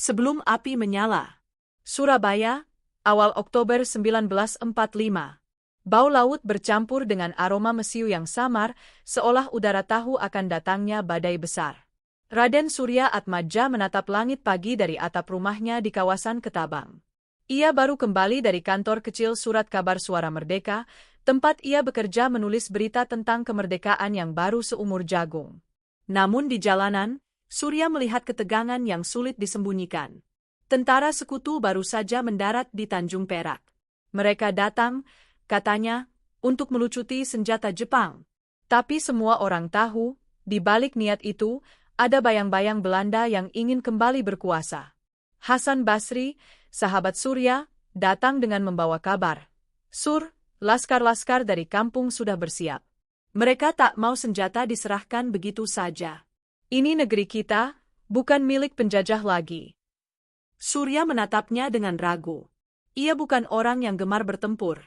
Sebelum api menyala. Surabaya, awal Oktober 1945. Bau laut bercampur dengan aroma mesiu yang samar, seolah udara tahu akan datangnya badai besar. Raden Surya Atmadja menatap langit pagi dari atap rumahnya di kawasan Ketabang. Ia baru kembali dari kantor kecil Surat Kabar Suara Merdeka, tempat ia bekerja menulis berita tentang kemerdekaan yang baru seumur jagung. Namun di jalanan, Surya melihat ketegangan yang sulit disembunyikan. Tentara sekutu baru saja mendarat di Tanjung Perak. Mereka datang, katanya, untuk melucuti senjata Jepang. Tapi semua orang tahu, di balik niat itu, ada bayang-bayang Belanda yang ingin kembali berkuasa. Hasan Basri, sahabat Surya, datang dengan membawa kabar. Sur, laskar-laskar dari kampung sudah bersiap. Mereka tak mau senjata diserahkan begitu saja. Ini negeri kita, bukan milik penjajah lagi. Surya menatapnya dengan ragu. Ia bukan orang yang gemar bertempur.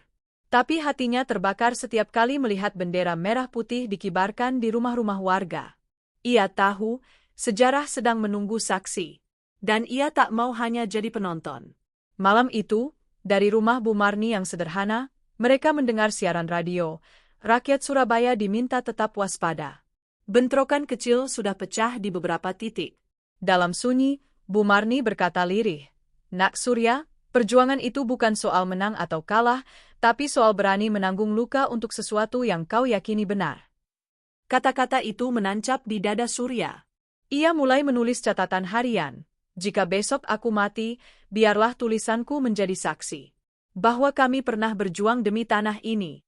Tapi hatinya terbakar setiap kali melihat bendera merah putih dikibarkan di rumah-rumah warga. Ia tahu, sejarah sedang menunggu saksi. Dan ia tak mau hanya jadi penonton. Malam itu, dari rumah Bu Marni yang sederhana, mereka mendengar siaran radio. Rakyat Surabaya diminta tetap waspada. Bentrokan kecil sudah pecah di beberapa titik. Dalam sunyi, Bu Marni berkata lirih, "Nak Surya, perjuangan itu bukan soal menang atau kalah, tapi soal berani menanggung luka untuk sesuatu yang kau yakini benar." Kata-kata itu menancap di dada Surya. Ia mulai menulis catatan harian. Jika besok aku mati, biarlah tulisanku menjadi saksi bahwa kami pernah berjuang demi tanah ini.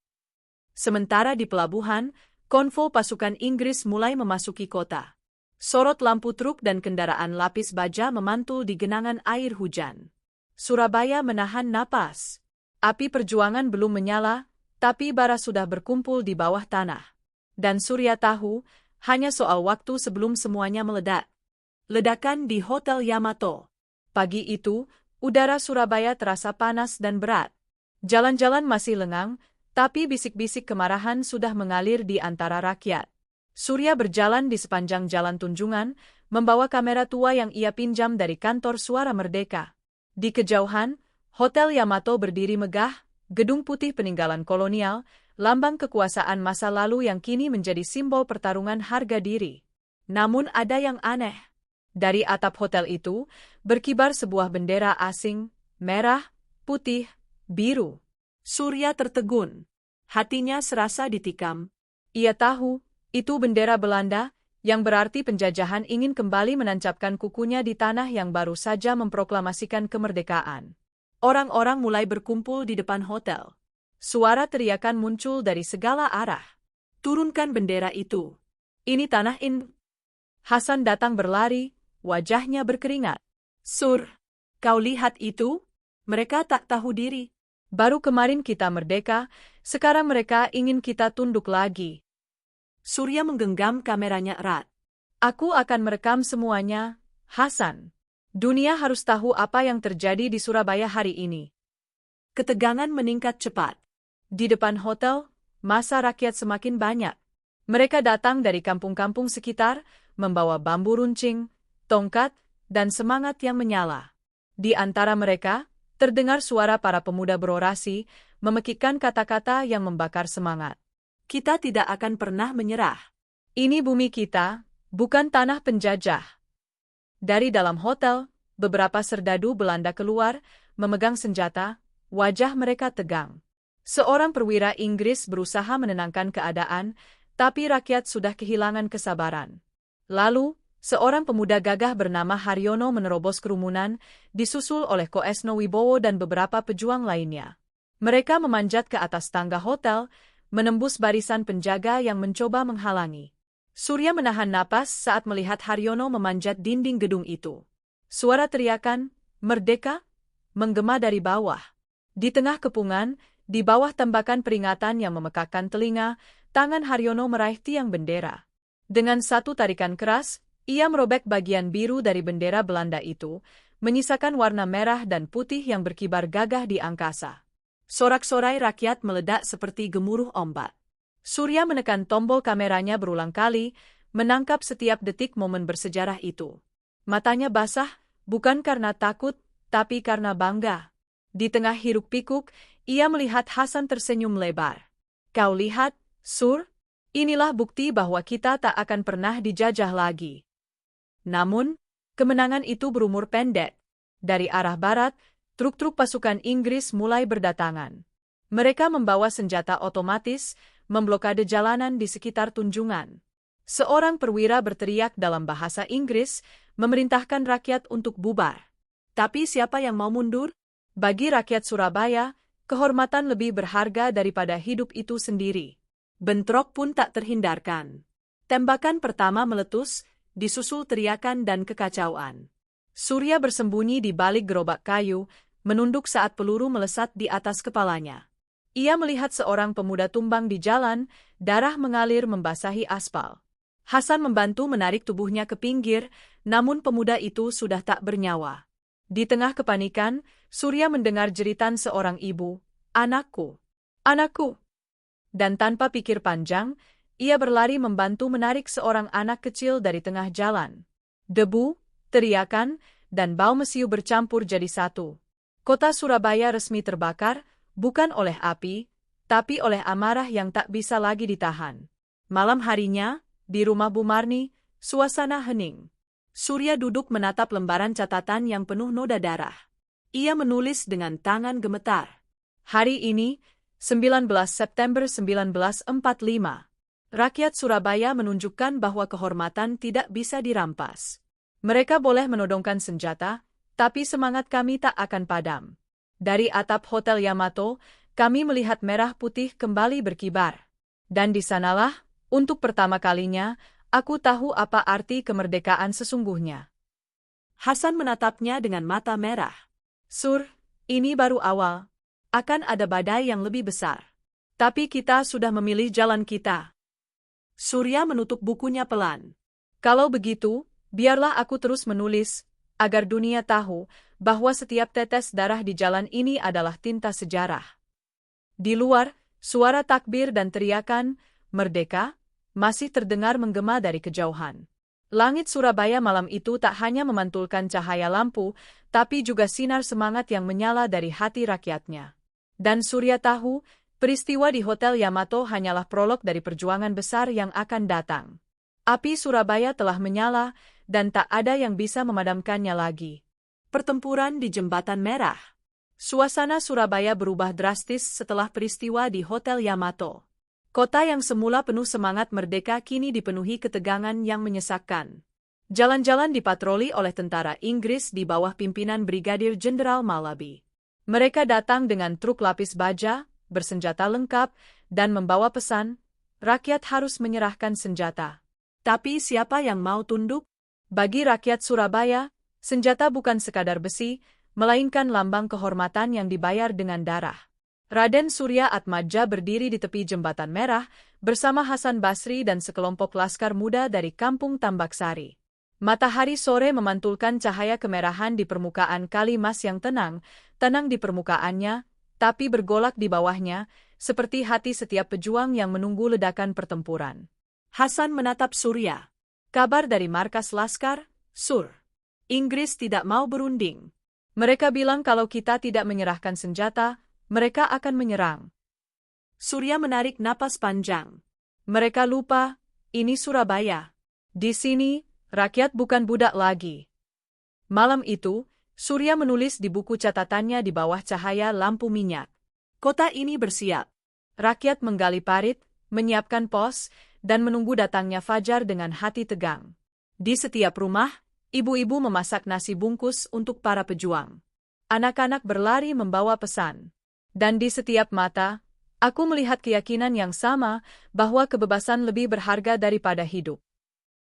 Sementara di pelabuhan, konvoi pasukan Inggris mulai memasuki kota. Sorot lampu truk dan kendaraan lapis baja memantul di genangan air hujan. Surabaya menahan napas. Api perjuangan belum menyala, tapi bara sudah berkumpul di bawah tanah. Dan Surya tahu, hanya soal waktu sebelum semuanya meledak. Ledakan di Hotel Yamato. Pagi itu, udara Surabaya terasa panas dan berat. Jalan-jalan masih lengang, tapi bisik-bisik kemarahan sudah mengalir di antara rakyat. Surya berjalan di sepanjang jalan Tunjungan, membawa kamera tua yang ia pinjam dari kantor Suara Merdeka. Di kejauhan, Hotel Yamato berdiri megah, gedung putih peninggalan kolonial, lambang kekuasaan masa lalu yang kini menjadi simbol pertarungan harga diri. Namun ada yang aneh. Dari atap hotel itu, berkibar sebuah bendera asing, merah, putih, biru. Surya tertegun. Hatinya serasa ditikam. Ia tahu, itu bendera Belanda, yang berarti penjajahan ingin kembali menancapkan kukunya di tanah yang baru saja memproklamasikan kemerdekaan. Orang-orang mulai berkumpul di depan hotel. Suara teriakan muncul dari segala arah. "Turunkan bendera itu. Ini tanah Hasan datang berlari, wajahnya berkeringat. "Sur, kau lihat itu? Mereka tak tahu diri. Baru kemarin kita merdeka, sekarang mereka ingin kita tunduk lagi." Surya menggenggam kameranya erat. "Aku akan merekam semuanya, Hasan. Dunia harus tahu apa yang terjadi di Surabaya hari ini." Ketegangan meningkat cepat. Di depan hotel, massa rakyat semakin banyak. Mereka datang dari kampung-kampung sekitar, membawa bambu runcing, tongkat, dan semangat yang menyala. Di antara mereka, terdengar suara para pemuda berorasi, memekikkan kata-kata yang membakar semangat. "Kita tidak akan pernah menyerah. Ini bumi kita, bukan tanah penjajah." Dari dalam hotel, beberapa serdadu Belanda keluar, memegang senjata, wajah mereka tegang. Seorang perwira Inggris berusaha menenangkan keadaan, tapi rakyat sudah kehilangan kesabaran. Lalu, seorang pemuda gagah bernama Haryono menerobos kerumunan, disusul oleh Koesno Wibowo dan beberapa pejuang lainnya. Mereka memanjat ke atas tangga hotel, menembus barisan penjaga yang mencoba menghalangi. Surya menahan napas saat melihat Haryono memanjat dinding gedung itu. Suara teriakan, "Merdeka!" menggema dari bawah. Di tengah kepungan, di bawah tembakan peringatan yang memekakkan telinga, tangan Haryono meraih tiang bendera. Dengan satu tarikan keras, ia merobek bagian biru dari bendera Belanda itu, menyisakan warna merah dan putih yang berkibar gagah di angkasa. Sorak-sorai rakyat meledak seperti gemuruh ombak. Surya menekan tombol kameranya berulang kali, menangkap setiap detik momen bersejarah itu. Matanya basah, bukan karena takut, tapi karena bangga. Di tengah hiruk-pikuk, ia melihat Hasan tersenyum lebar. Kau lihat, Sur? Inilah bukti bahwa kita tak akan pernah dijajah lagi. Namun, kemenangan itu berumur pendek. Dari arah barat, truk-truk pasukan Inggris mulai berdatangan. Mereka membawa senjata otomatis, memblokade jalanan di sekitar Tunjungan. Seorang perwira berteriak dalam bahasa Inggris, memerintahkan rakyat untuk bubar. Tapi siapa yang mau mundur? Bagi rakyat Surabaya, kehormatan lebih berharga daripada hidup itu sendiri. Bentrok pun tak terhindarkan. Tembakan pertama meletus, disusul teriakan dan kekacauan. Surya bersembunyi di balik gerobak kayu, menunduk saat peluru melesat di atas kepalanya. Ia melihat seorang pemuda tumbang di jalan, darah mengalir membasahi aspal. Hasan membantu menarik tubuhnya ke pinggir, namun pemuda itu sudah tak bernyawa. Di tengah kepanikan, Surya mendengar jeritan seorang ibu, "Anakku! Anakku!" Dan tanpa pikir panjang, ia berlari membantu menarik seorang anak kecil dari tengah jalan. Debu, teriakan, dan bau mesiu bercampur jadi satu. Kota Surabaya resmi terbakar, bukan oleh api, tapi oleh amarah yang tak bisa lagi ditahan. Malam harinya, di rumah Bu Marni, suasana hening. Surya duduk menatap lembaran catatan yang penuh noda darah. Ia menulis dengan tangan gemetar. Hari ini, 19 September 1945. Rakyat Surabaya menunjukkan bahwa kehormatan tidak bisa dirampas. Mereka boleh menodongkan senjata, tapi semangat kami tak akan padam. Dari atap Hotel Yamato, kami melihat merah putih kembali berkibar. Dan di sanalah, untuk pertama kalinya, aku tahu apa arti kemerdekaan sesungguhnya. Hasan menatapnya dengan mata merah. Sur, ini baru awal. Akan ada badai yang lebih besar. Tapi kita sudah memilih jalan kita. Surya menutup bukunya pelan. Kalau begitu, biarlah aku terus menulis, agar dunia tahu bahwa setiap tetes darah di jalan ini adalah tinta sejarah. Di luar, suara takbir dan teriakan, "Merdeka!" masih terdengar menggema dari kejauhan. Langit Surabaya malam itu tak hanya memantulkan cahaya lampu, tapi juga sinar semangat yang menyala dari hati rakyatnya. Dan Surya tahu, peristiwa di Hotel Yamato hanyalah prolog dari perjuangan besar yang akan datang. Api Surabaya telah menyala, dan tak ada yang bisa memadamkannya lagi. Pertempuran di Jembatan Merah. Suasana Surabaya berubah drastis setelah peristiwa di Hotel Yamato. Kota yang semula penuh semangat merdeka kini dipenuhi ketegangan yang menyesakkan. Jalan-jalan dipatroli oleh tentara Inggris di bawah pimpinan Brigadir Jenderal Malabi. Mereka datang dengan truk lapis baja, bersenjata lengkap, dan membawa pesan, rakyat harus menyerahkan senjata. Tapi siapa yang mau tunduk? Bagi rakyat Surabaya, senjata bukan sekadar besi, melainkan lambang kehormatan yang dibayar dengan darah. Raden Surya Atmaja berdiri di tepi Jembatan Merah, bersama Hasan Basri dan sekelompok laskar muda dari Kampung Tambaksari. Matahari sore memantulkan cahaya kemerahan di permukaan Kali Mas yang tenang di permukaannya, tapi bergolak di bawahnya, seperti hati setiap pejuang yang menunggu ledakan pertempuran. Hasan menatap Surya. Kabar dari markas laskar, Sur. Inggris tidak mau berunding. Mereka bilang kalau kita tidak menyerahkan senjata, mereka akan menyerang. Surya menarik napas panjang. Mereka lupa, ini Surabaya. Di sini, rakyat bukan budak lagi. Malam itu, Surya menulis di buku catatannya di bawah cahaya lampu minyak. Kota ini bersiap. Rakyat menggali parit, menyiapkan pos, dan menunggu datangnya fajar dengan hati tegang. Di setiap rumah, ibu-ibu memasak nasi bungkus untuk para pejuang. Anak-anak berlari membawa pesan. Dan di setiap mata, aku melihat keyakinan yang sama bahwa kebebasan lebih berharga daripada hidup.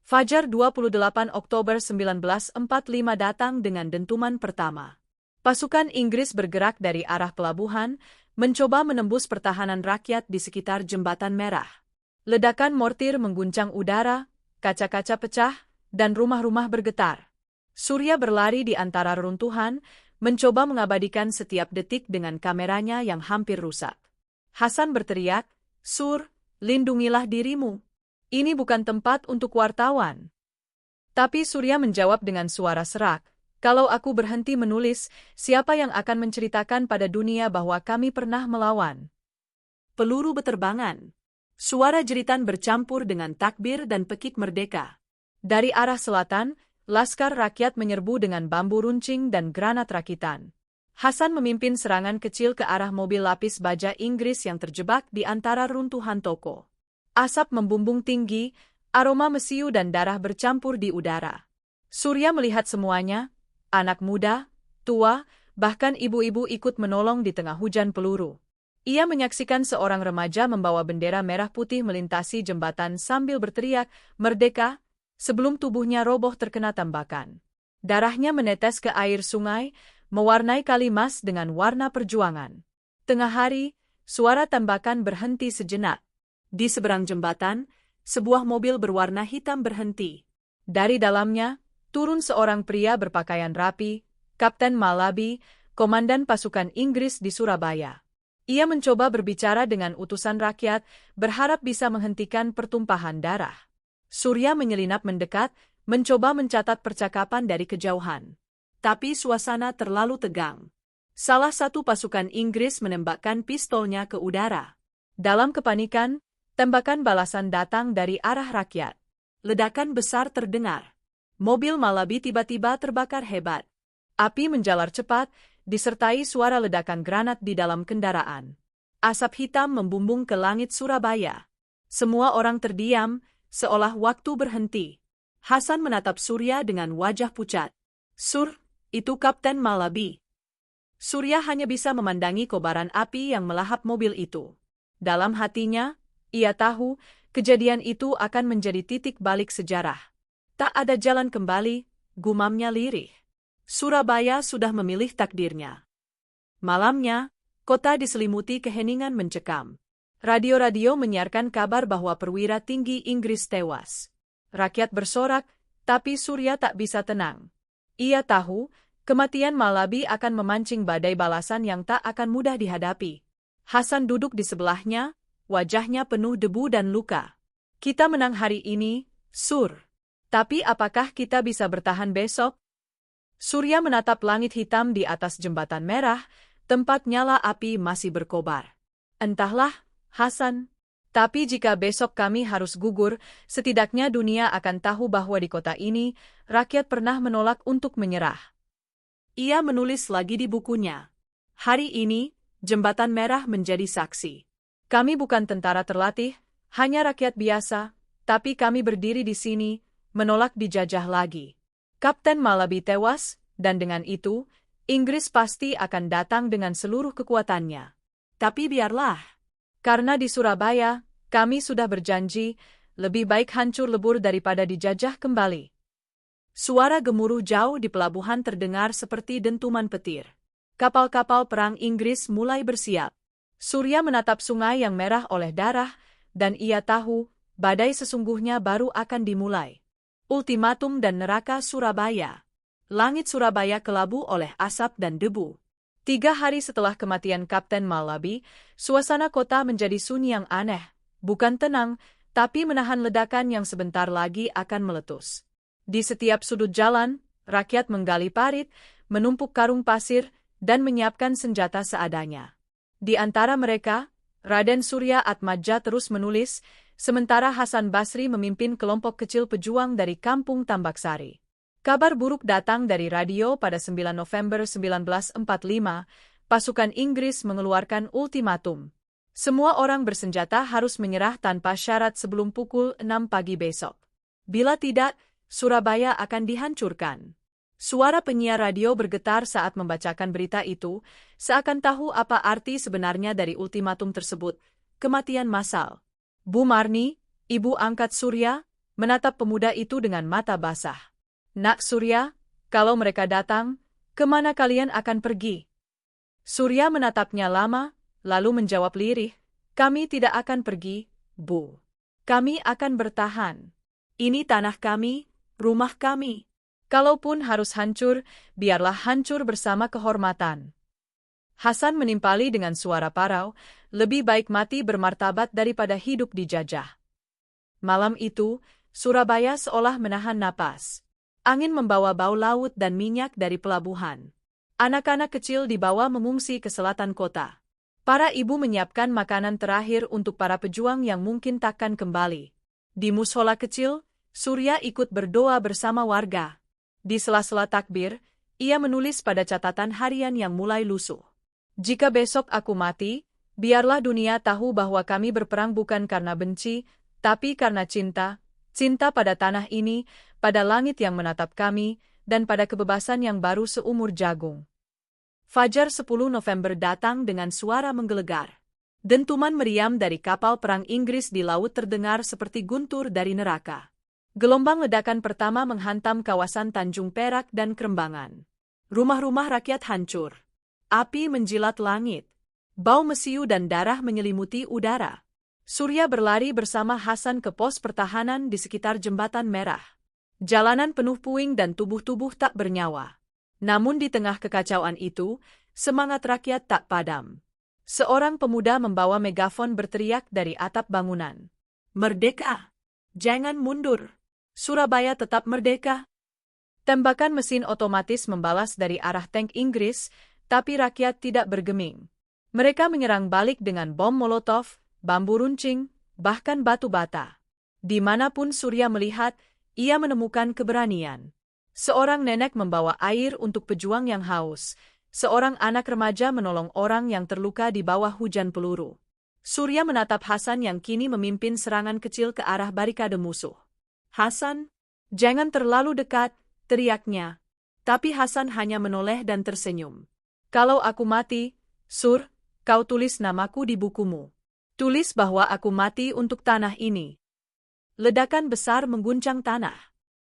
Fajar 28 Oktober 1945 datang dengan dentuman pertama. Pasukan Inggris bergerak dari arah pelabuhan, mencoba menembus pertahanan rakyat di sekitar Jembatan Merah. Ledakan mortir mengguncang udara, kaca-kaca pecah, dan rumah-rumah bergetar. Surya berlari di antara reruntuhan, mencoba mengabadikan setiap detik dengan kameranya yang hampir rusak. Hasan berteriak, "Sur, lindungilah dirimu. Ini bukan tempat untuk wartawan." Tapi Surya menjawab dengan suara serak, Kalau aku berhenti menulis, siapa yang akan menceritakan pada dunia bahwa kami pernah melawan? Peluru beterbangan. Suara jeritan bercampur dengan takbir dan pekik merdeka. Dari arah selatan, laskar rakyat menyerbu dengan bambu runcing dan granat rakitan. Hasan memimpin serangan kecil ke arah mobil lapis baja Inggris yang terjebak di antara runtuhan toko. Asap membumbung tinggi, aroma mesiu dan darah bercampur di udara. Surya melihat semuanya, anak muda, tua, bahkan ibu-ibu ikut menolong di tengah hujan peluru. Ia menyaksikan seorang remaja membawa bendera merah putih melintasi jembatan sambil berteriak, "Merdeka!" sebelum tubuhnya roboh terkena tembakan. Darahnya menetes ke air sungai, mewarnai Kali Mas dengan warna perjuangan. Tengah hari, suara tembakan berhenti sejenak. Di seberang jembatan, sebuah mobil berwarna hitam berhenti. Dari dalamnya, turun seorang pria berpakaian rapi, Kapten Malaby, komandan pasukan Inggris di Surabaya. Ia mencoba berbicara dengan utusan rakyat, berharap bisa menghentikan pertumpahan darah. Surya menyelinap mendekat, mencoba mencatat percakapan dari kejauhan. Tapi suasana terlalu tegang. Salah satu pasukan Inggris menembakkan pistolnya ke udara. Dalam kepanikan, tembakan balasan datang dari arah rakyat. Ledakan besar terdengar. Mobil Malaby tiba-tiba terbakar hebat. Api menjalar cepat, disertai suara ledakan granat di dalam kendaraan. Asap hitam membumbung ke langit Surabaya. Semua orang terdiam, seolah waktu berhenti. Hasan menatap Surya dengan wajah pucat. "Sur, itu Kapten Malaby." Surya hanya bisa memandangi kobaran api yang melahap mobil itu. Dalam hatinya, ia tahu kejadian itu akan menjadi titik balik sejarah. Tak ada jalan kembali, gumamnya lirih. Surabaya sudah memilih takdirnya. Malamnya, kota diselimuti keheningan mencekam. Radio-radio menyiarkan kabar bahwa perwira tinggi Inggris tewas. Rakyat bersorak, tapi Surya tak bisa tenang. Ia tahu, kematian Malaby akan memancing badai balasan yang tak akan mudah dihadapi. Hasan duduk di sebelahnya, wajahnya penuh debu dan luka. "Kita menang hari ini, Sur. Tapi apakah kita bisa bertahan besok?" Surya menatap langit hitam di atas jembatan merah, tempat nyala api masih berkobar. "Entahlah, Hasan. Tapi jika besok kami harus gugur, setidaknya dunia akan tahu bahwa di kota ini, rakyat pernah menolak untuk menyerah." Ia menulis lagi di bukunya. "Hari ini, Jembatan Merah menjadi saksi. Kami bukan tentara terlatih, hanya rakyat biasa, tapi kami berdiri di sini, menolak dijajah lagi. Kapten Malaby tewas, dan dengan itu, Inggris pasti akan datang dengan seluruh kekuatannya. Tapi biarlah. Karena di Surabaya, kami sudah berjanji, lebih baik hancur lebur daripada dijajah kembali." Suara gemuruh jauh di pelabuhan terdengar seperti dentuman petir. Kapal-kapal perang Inggris mulai bersiap. Surya menatap sungai yang merah oleh darah, dan ia tahu, badai sesungguhnya baru akan dimulai. Ultimatum dan neraka Surabaya. Langit Surabaya kelabu oleh asap dan debu. 3 hari setelah kematian Kapten Malaby, suasana kota menjadi sunyi yang aneh, bukan tenang, tapi menahan ledakan yang sebentar lagi akan meletus. Di setiap sudut jalan, rakyat menggali parit, menumpuk karung pasir, dan menyiapkan senjata seadanya. Di antara mereka, Raden Surya Atmadja terus menulis, sementara Hasan Basri memimpin kelompok kecil pejuang dari kampung Tambaksari. Kabar buruk datang dari radio pada 9 November 1945, pasukan Inggris mengeluarkan ultimatum. Semua orang bersenjata harus menyerah tanpa syarat sebelum pukul 6 pagi besok. Bila tidak, Surabaya akan dihancurkan. Suara penyiar radio bergetar saat membacakan berita itu, seakan tahu apa arti sebenarnya dari ultimatum tersebut, kematian massal. Bu Marni, ibu angkat Surya, menatap pemuda itu dengan mata basah. "Nak Surya, kalau mereka datang, kemana kalian akan pergi?" Surya menatapnya lama, lalu menjawab lirih, "Kami tidak akan pergi, Bu. Kami akan bertahan. Ini tanah kami, rumah kami. Kalaupun harus hancur, biarlah hancur bersama kehormatan." Hasan menimpali dengan suara parau, "Lebih baik mati bermartabat daripada hidup dijajah." Malam itu, Surabaya seolah menahan napas. Angin membawa bau laut dan minyak dari pelabuhan. Anak-anak kecil dibawa mengungsi ke selatan kota. Para ibu menyiapkan makanan terakhir untuk para pejuang yang mungkin takkan kembali. Di mushola kecil, Surya ikut berdoa bersama warga. Di sela-sela takbir, ia menulis pada catatan harian yang mulai lusuh. Jika besok aku mati, biarlah dunia tahu bahwa kami berperang bukan karena benci, tapi karena cinta. Cinta pada tanah ini, pada langit yang menatap kami, dan pada kebebasan yang baru seumur jagung. Fajar 10 November datang dengan suara menggelegar. Dentuman meriam dari kapal perang Inggris di laut terdengar seperti guntur dari neraka. Gelombang ledakan pertama menghantam kawasan Tanjung Perak dan Kerembangan. Rumah-rumah rakyat hancur. Api menjilat langit. Bau mesiu dan darah menyelimuti udara. Surya berlari bersama Hasan ke pos pertahanan di sekitar Jembatan Merah. Jalanan penuh puing dan tubuh-tubuh tak bernyawa. Namun di tengah kekacauan itu, semangat rakyat tak padam. Seorang pemuda membawa megafon berteriak dari atap bangunan. Merdeka! Jangan mundur! Surabaya tetap merdeka! Tembakan mesin otomatis membalas dari arah tank Inggris, tapi rakyat tidak bergeming. Mereka menyerang balik dengan bom molotov, bambu runcing, bahkan batu bata. Dimanapun Surya melihat, ia menemukan keberanian. Seorang nenek membawa air untuk pejuang yang haus. Seorang anak remaja menolong orang yang terluka di bawah hujan peluru. Surya menatap Hasan yang kini memimpin serangan kecil ke arah barikade musuh. Hasan, jangan terlalu dekat, teriaknya. Tapi Hasan hanya menoleh dan tersenyum. Kalau aku mati, Sur, kau tulis namaku di bukumu. Tulis bahwa aku mati untuk tanah ini. Ledakan besar mengguncang tanah.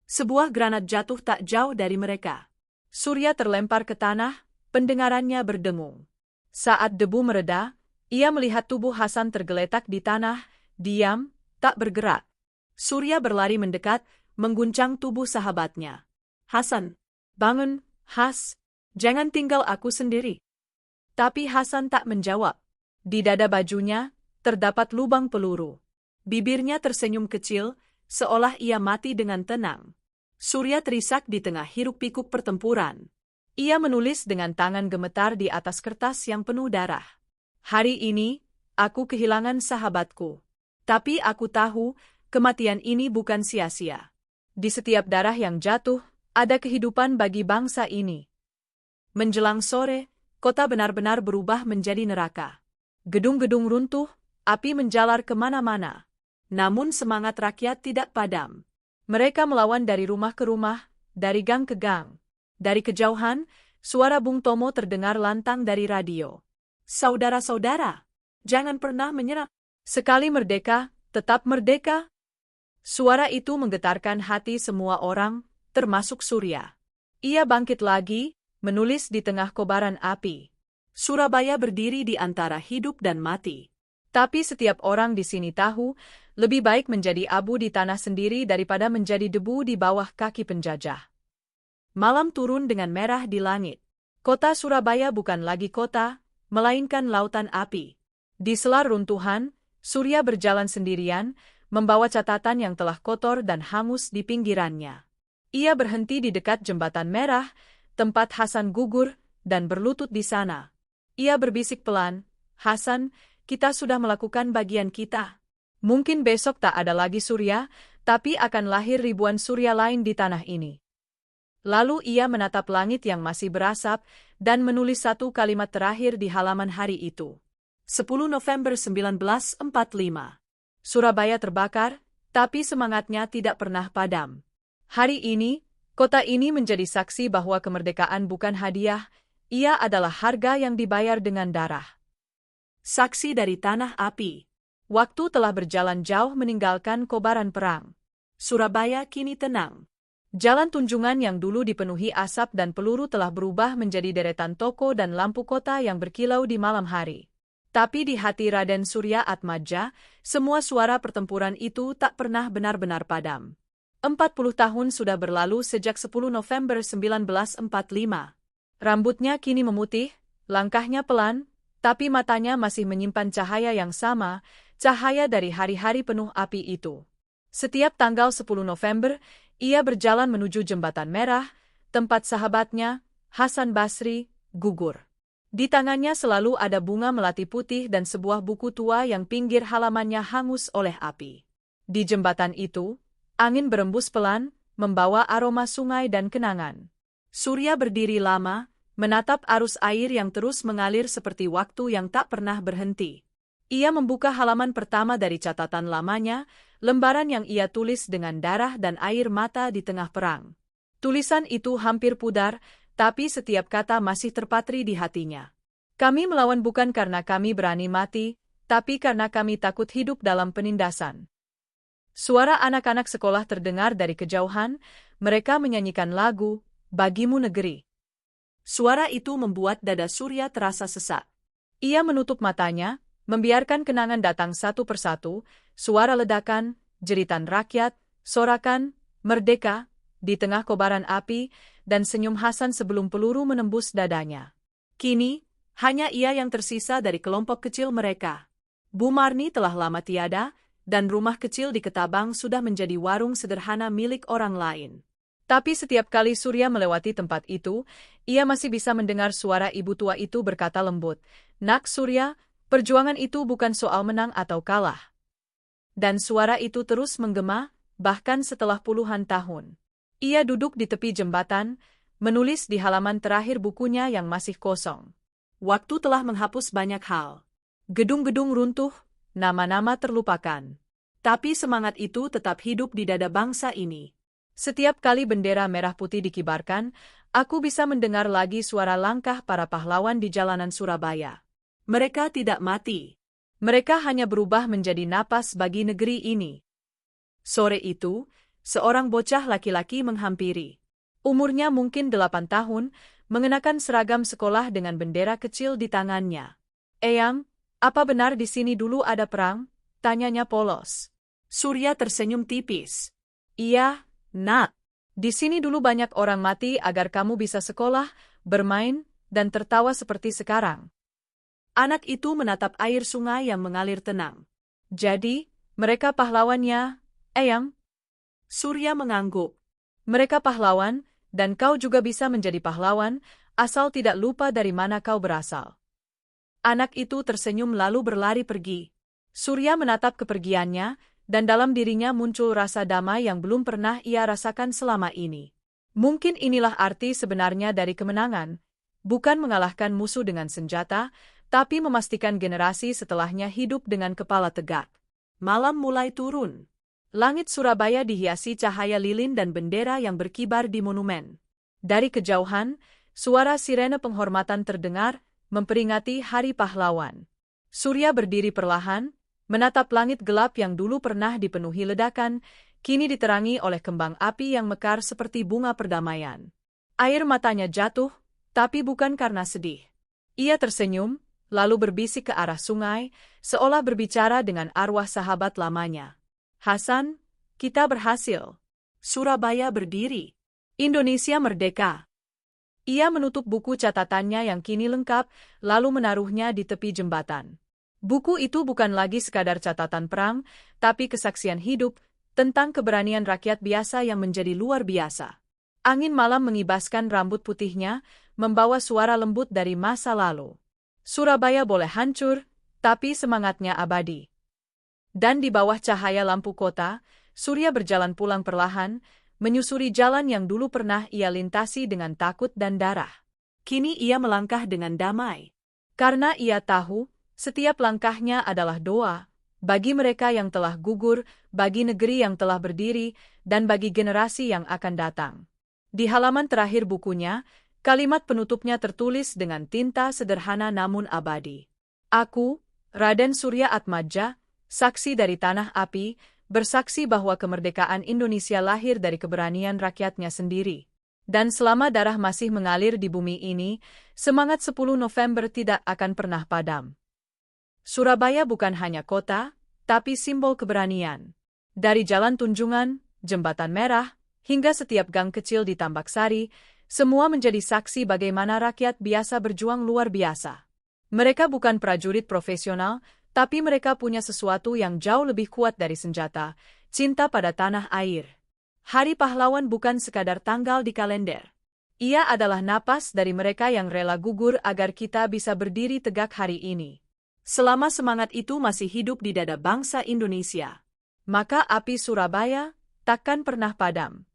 Sebuah granat jatuh tak jauh dari mereka. Surya terlempar ke tanah, pendengarannya berdengung. Saat debu mereda, ia melihat tubuh Hasan tergeletak di tanah, diam, tak bergerak. Surya berlari mendekat, mengguncang tubuh sahabatnya. Hasan, bangun, Has, jangan tinggal aku sendiri. Tapi Hasan tak menjawab. Di dada bajunya, terdapat lubang peluru. Bibirnya tersenyum kecil, seolah ia mati dengan tenang. Surya terisak di tengah hiruk-pikuk pertempuran. Ia menulis dengan tangan gemetar di atas kertas yang penuh darah. Hari ini, aku kehilangan sahabatku. Tapi aku tahu, kematian ini bukan sia-sia. Di setiap darah yang jatuh, ada kehidupan bagi bangsa ini. Menjelang sore, kota benar-benar berubah menjadi neraka. Gedung-gedung runtuh, api menjalar kemana-mana. Namun semangat rakyat tidak padam. Mereka melawan dari rumah ke rumah, dari gang ke gang. Dari kejauhan, suara Bung Tomo terdengar lantang dari radio. Saudara-saudara, jangan pernah menyerah. Sekali merdeka, tetap merdeka. Suara itu menggetarkan hati semua orang, termasuk Surya. Ia bangkit lagi, menulis di tengah kobaran api. Surabaya berdiri di antara hidup dan mati. Tapi setiap orang di sini tahu, lebih baik menjadi abu di tanah sendiri daripada menjadi debu di bawah kaki penjajah. Malam turun dengan merah di langit. Kota Surabaya bukan lagi kota, melainkan lautan api. Di sela runtuhan, Surya berjalan sendirian, membawa catatan yang telah kotor dan hangus di pinggirannya. Ia berhenti di dekat Jembatan Merah, tempat Hasan gugur, dan berlutut di sana. Ia berbisik pelan, Hasan, kita sudah melakukan bagian kita. Mungkin besok tak ada lagi Surya, tapi akan lahir ribuan Surya lain di tanah ini. Lalu ia menatap langit yang masih berasap, dan menulis satu kalimat terakhir di halaman hari itu. 10 November 1945. Surabaya terbakar, tapi semangatnya tidak pernah padam. Hari ini, kota ini menjadi saksi bahwa kemerdekaan bukan hadiah, ia adalah harga yang dibayar dengan darah. Saksi dari tanah api. Waktu telah berjalan jauh meninggalkan kobaran perang. Surabaya kini tenang. Jalan Tunjungan yang dulu dipenuhi asap dan peluru telah berubah menjadi deretan toko dan lampu kota yang berkilau di malam hari. Tapi di hati Raden Surya Atmaja, semua suara pertempuran itu tak pernah benar-benar padam. 40 tahun sudah berlalu sejak 10 November 1945. Rambutnya kini memutih, langkahnya pelan, tapi matanya masih menyimpan cahaya yang sama, cahaya dari hari-hari penuh api itu. Setiap tanggal 10 November, ia berjalan menuju Jembatan Merah, tempat sahabatnya, Hasan Basri, gugur. Di tangannya selalu ada bunga melati putih dan sebuah buku tua yang pinggir halamannya hangus oleh api. Di jembatan itu, angin berembus pelan, membawa aroma sungai dan kenangan. Surya berdiri lama, menatap arus air yang terus mengalir seperti waktu yang tak pernah berhenti. Ia membuka halaman pertama dari catatan lamanya, lembaran yang ia tulis dengan darah dan air mata di tengah perang. Tulisan itu hampir pudar, tapi setiap kata masih terpatri di hatinya. Kami melawan bukan karena kami berani mati, tapi karena kami takut hidup dalam penindasan. Suara anak-anak sekolah terdengar dari kejauhan, mereka menyanyikan lagu, Bagimu Negeri. Suara itu membuat dada Surya terasa sesak. Ia menutup matanya, membiarkan kenangan datang satu persatu, suara ledakan, jeritan rakyat, sorakan, merdeka, di tengah kobaran api, dan senyum Hasan sebelum peluru menembus dadanya. Kini, hanya ia yang tersisa dari kelompok kecil mereka. Bu Marni telah lama tiada, dan rumah kecil di Ketabang sudah menjadi warung sederhana milik orang lain. Tapi setiap kali Surya melewati tempat itu, ia masih bisa mendengar suara ibu tua itu berkata lembut, "Nak Surya, perjuangan itu bukan soal menang atau kalah." Dan suara itu terus menggema, bahkan setelah puluhan tahun. Ia duduk di tepi jembatan, menulis di halaman terakhir bukunya yang masih kosong. Waktu telah menghapus banyak hal. Gedung-gedung runtuh, nama-nama terlupakan. Tapi semangat itu tetap hidup di dada bangsa ini. Setiap kali bendera merah putih dikibarkan, aku bisa mendengar lagi suara langkah para pahlawan di jalanan Surabaya. Mereka tidak mati. Mereka hanya berubah menjadi napas bagi negeri ini. Sore itu, seorang bocah laki-laki menghampiri. Umurnya mungkin 8 tahun, mengenakan seragam sekolah dengan bendera kecil di tangannya. "Eyang, apa benar di sini dulu ada perang?" tanyanya polos. Surya tersenyum tipis. "Iya, Nak. Di sini dulu banyak orang mati agar kamu bisa sekolah, bermain, dan tertawa seperti sekarang." Anak itu menatap air sungai yang mengalir tenang. "Jadi, mereka pahlawannya, Eyang?" Surya mengangguk. "Mereka pahlawan, dan kau juga bisa menjadi pahlawan, asal tidak lupa dari mana kau berasal." Anak itu tersenyum lalu berlari pergi. Surya menatap kepergiannya, dan dalam dirinya muncul rasa damai yang belum pernah ia rasakan selama ini. Mungkin inilah arti sebenarnya dari kemenangan, bukan mengalahkan musuh dengan senjata, tapi memastikan generasi setelahnya hidup dengan kepala tegak. Malam mulai turun. Langit Surabaya dihiasi cahaya lilin dan bendera yang berkibar di monumen. Dari kejauhan, suara sirene penghormatan terdengar, memperingati Hari Pahlawan. Surya berdiri perlahan, menatap langit gelap yang dulu pernah dipenuhi ledakan, kini diterangi oleh kembang api yang mekar seperti bunga perdamaian. Air matanya jatuh, tapi bukan karena sedih. Ia tersenyum, lalu berbisik ke arah sungai, seolah berbicara dengan arwah sahabat lamanya. "Hasan, kita berhasil. Surabaya berdiri. Indonesia merdeka." Ia menutup buku catatannya yang kini lengkap, lalu menaruhnya di tepi jembatan. Buku itu bukan lagi sekadar catatan perang, tapi kesaksian hidup tentang keberanian rakyat biasa yang menjadi luar biasa. Angin malam mengibaskan rambut putihnya, membawa suara lembut dari masa lalu. Surabaya boleh hancur, tapi semangatnya abadi. Dan di bawah cahaya lampu kota, Surya berjalan pulang perlahan, menyusuri jalan yang dulu pernah ia lintasi dengan takut dan darah. Kini ia melangkah dengan damai. Karena ia tahu, setiap langkahnya adalah doa, bagi mereka yang telah gugur, bagi negeri yang telah berdiri, dan bagi generasi yang akan datang. Di halaman terakhir bukunya, kalimat penutupnya tertulis dengan tinta sederhana namun abadi. "Aku, Raden Surya Atmadja, saksi dari tanah api, bersaksi bahwa kemerdekaan Indonesia lahir dari keberanian rakyatnya sendiri. Dan selama darah masih mengalir di bumi ini, semangat 10 November tidak akan pernah padam." Surabaya bukan hanya kota, tapi simbol keberanian. Dari Jalan Tunjungan, Jembatan Merah, hingga setiap gang kecil di Tambak Sari, semua menjadi saksi bagaimana rakyat biasa berjuang luar biasa. Mereka bukan prajurit profesional, Tapi mereka punya sesuatu yang jauh lebih kuat dari senjata, cinta pada tanah air. Hari Pahlawan bukan sekadar tanggal di kalender. Ia adalah napas dari mereka yang rela gugur agar kita bisa berdiri tegak hari ini. Selama semangat itu masih hidup di dada bangsa Indonesia, maka api Surabaya takkan pernah padam.